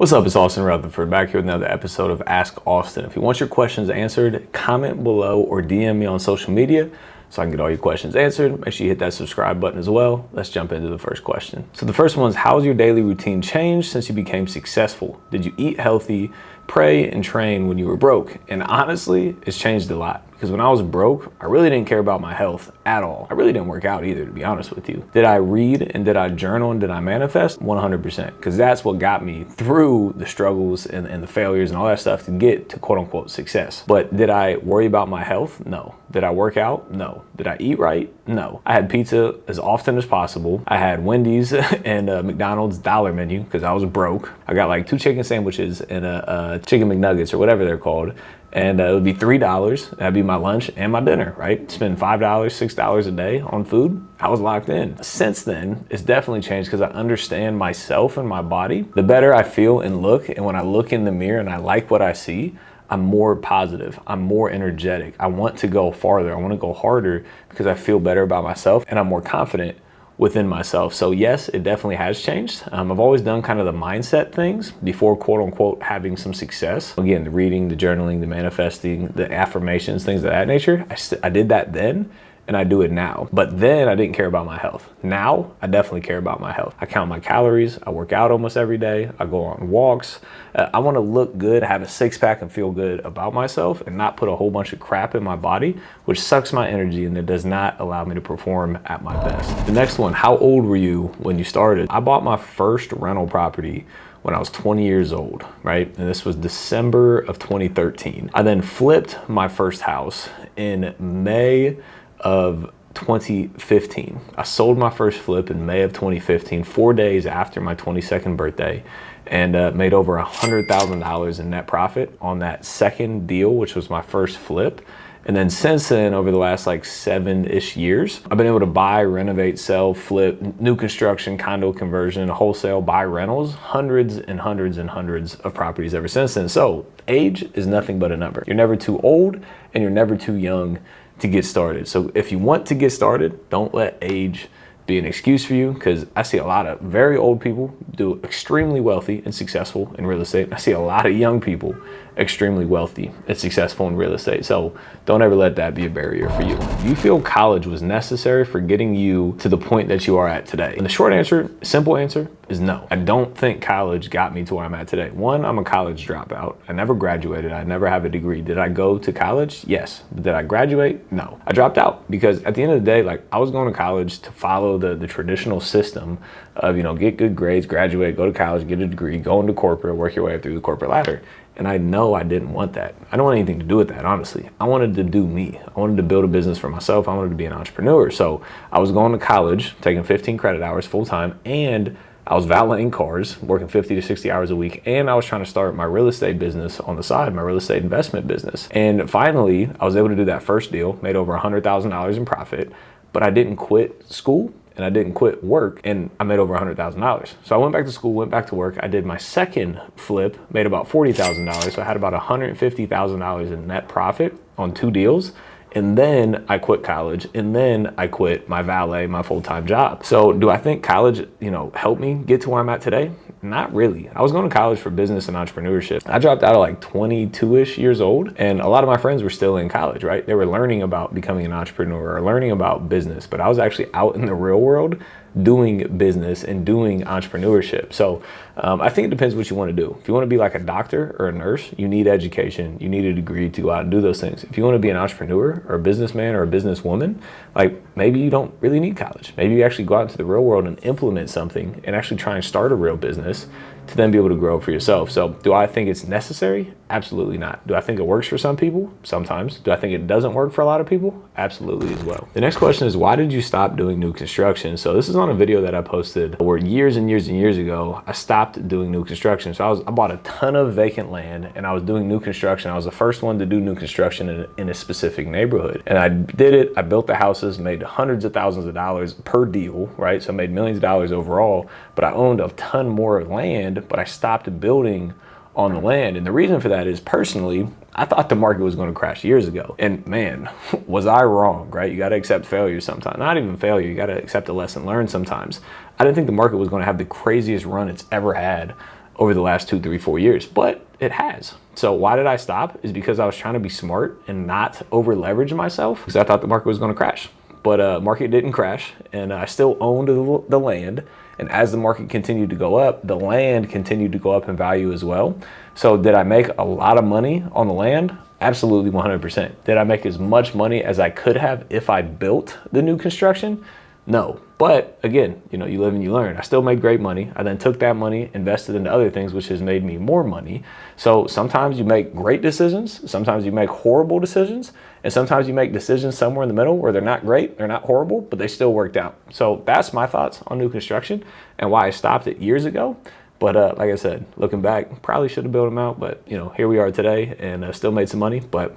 What's up, it's Austin Rutherford back here with another episode of Ask Austin. If you want your questions answered, comment below or DM me on social media so I can get all your questions answered. Make sure you hit that subscribe button as well. Let's jump into the first question. So the first one is, how's your daily routine changed since you became successful? Did you eat healthy, pray, and train when you were broke? And honestly, it's changed a lot. Because when I was broke, I really didn't care about my health at all. I really didn't work out either, to be honest with you. Did I read and did I journal and did I manifest? 100%. Because that's what got me through the struggles and the failures and all that stuff to get to quote unquote success. But did I worry about my health? No. Did I work out? No. Did I eat right? No. I had pizza as often as possible. I had Wendy's and McDonald's dollar menu because I was broke. I got like 2 chicken sandwiches and a chicken McNuggets or whatever they're called. And it would be $3. That'd be my lunch and my dinner, right? Spend $5, $6 a day on food. I was locked in. Since then, it's definitely changed because I understand myself and my body. The better I feel and look, and when I look in the mirror and I like what I see, I'm more positive. I'm more energetic. I want to go farther. I want to go harder because I feel better about myself and I'm more confident within myself. So yes, it definitely has changed. I've always done kind of the mindset things before quote unquote having some success. Again, the reading, the journaling, the manifesting, the affirmations, things of that nature. I did that then and I do it now. But then I didn't care about my health. Now I definitely care about my health. I count my calories. I work out almost every day. I go on walks. I want to look good, have a 6-pack and feel good about myself and not put a whole bunch of crap in my body, which sucks my energy and it does not allow me to perform at my best. The next one, how old were you when you started? I bought my first rental property when I was 20 years old, right? And this was December of 2013. I then flipped my first house in May of 2015. I sold my first flip in May of 2015, 4 days after my 22nd birthday, and made over $100,000 in net profit on that second deal, which was my first flip. And then since then, over the last like 7-ish years, I've been able to buy, renovate, sell, flip, new construction, condo conversion, wholesale, buy rentals, hundreds and hundreds and hundreds of properties ever since then. So age is nothing but a number. You're never too old and you're never too young to get started. So if you want to get started, don't let age be an excuse for you, because I see a lot of very old people do extremely wealthy and successful in real estate. I see a lot of young people extremely wealthy and successful in real estate. So don't ever let that be a barrier for you. Do you feel college was necessary for getting you to the point that you are at today? And the short answer, simple answer, is no. I don't think college got me to where I'm at today. One, I'm a college dropout. I never graduated. I never have a degree. Did I go to college? Yes. But did I graduate? No. I dropped out because at the end of the day, like, I was going to college to follow the traditional system of, you know, get good grades, graduate, go to college, get a degree, go into corporate, work your way up through the corporate ladder. And I know I didn't want that. I don't want anything to do with that, honestly. I wanted to do me. I wanted to build a business for myself. I wanted to be an entrepreneur. So I was going to college, taking 15 credit hours full time, and I was valeting cars, working 50 to 60 hours a week, and I was trying to start my real estate business on the side, my real estate investment business. And finally, I was able to do that first deal, made over $100,000 in profit, but I didn't quit school and I didn't quit work, and I made over $100,000. So I went back to school, went back to work. I did my second flip, made about $40,000. So I had about $150,000 in net profit on 2 deals. And then I quit college, and then I quit my valet, my full-time job. So do I think college, you know, helped me get to where I'm at today? Not really. I was going to college for business and entrepreneurship. I dropped out at like 22-ish years old, and a lot of my friends were still in college, right? They were learning about becoming an entrepreneur or learning about business, but I was actually out in the real world doing business and doing entrepreneurship. So I think it depends what you want to do. If you want to be like a doctor or a nurse, you need education, you need a degree to go out and do those things. If you want to be an entrepreneur or a businessman or a businesswoman, like, maybe you don't really need college. Maybe you actually go out into the real world and implement something and actually try and start a real business to then be able to grow for yourself. So do I think it's necessary? Absolutely not. Do I think it works for some people? Sometimes. Do I think it doesn't work for a lot of people? Absolutely as well. The next question is, why did you stop doing new construction? So this is on a video that I posted where years and years and years ago, I stopped doing new construction. So I bought a ton of vacant land and I was doing new construction. I was the first one to do new construction in a specific neighborhood. And I did it. I built the houses, made hundreds of thousands of dollars per deal, right? So I made millions of dollars overall, but I owned a ton more land, but I stopped building on the land. And the reason for that is, personally, I thought the market was going to crash years ago. And man, was I wrong, right? You got to accept failure sometimes. Not even failure, you got to accept a lesson learned sometimes. I didn't think the market was going to have the craziest run it's ever had over the last 2, 3, 4 years, but it has. So why did I stop? Is because I was trying to be smart and not over leverage myself, because I thought the market was going to crash. But market didn't crash, and I still owned the land. And as the market continued to go up, the land continued to go up in value as well. So did I make a lot of money on the land? Absolutely 100%. Did I make as much money as I could have if I built the new construction? No. But again, you live and you learn. I still made great money. I then took that money, invested into other things, which has made me more money. So sometimes you make great decisions, sometimes you make horrible decisions, and sometimes you make decisions somewhere in the middle where they're not great, they're not horrible, but they still worked out. So that's my thoughts on new construction and why I stopped it years ago. But like I said, looking back, probably should have built them out, but here we are today and still made some money, but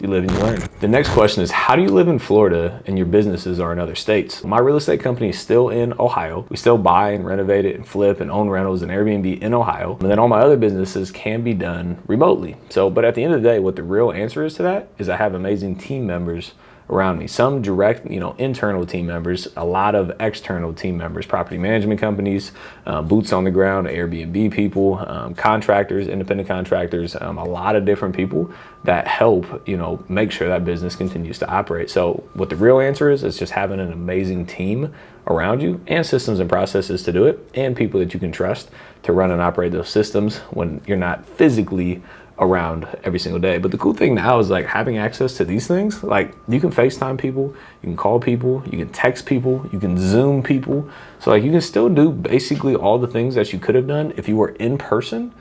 you live and you learn. The next question is, how do you live in Florida and your businesses are in other states? My real estate company is still in Ohio. We still buy and renovate it and flip and own rentals and Airbnb in Ohio. And then all my other businesses can be done remotely. But at the end of the day, what the real answer is to that is I have amazing team members around me. Some direct, internal team members, a lot of external team members, property management companies, boots on the ground, Airbnb people, contractors, independent contractors, a lot of different people that help, make sure that business continues to operate. So what the real answer is just having an amazing team around you and systems and processes to do it, and people that you can trust to run and operate those systems when you're not physically around every single day. But the cool thing now is having access to these things. You can FaceTime people, you can call people, you can text people, you can Zoom people. So you can still do basically all the things that you could have done if you were in person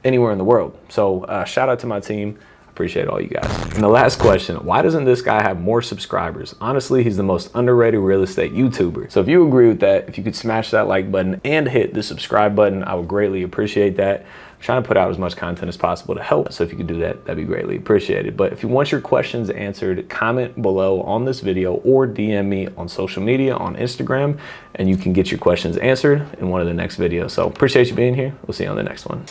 anywhere in the world. So shout out to my team. Appreciate all you guys. And the last question, why doesn't this guy have more subscribers? Honestly, he's the most underrated real estate YouTuber. So if you agree with that, if you could smash that like button and hit the subscribe button, I would greatly appreciate that. I'm trying to put out as much content as possible to help. So if you could do that, that'd be greatly appreciated. But if you want your questions answered, comment below on this video or DM me on social media, on Instagram, and you can get your questions answered in one of the next videos. So appreciate you being here. We'll see you on the next one.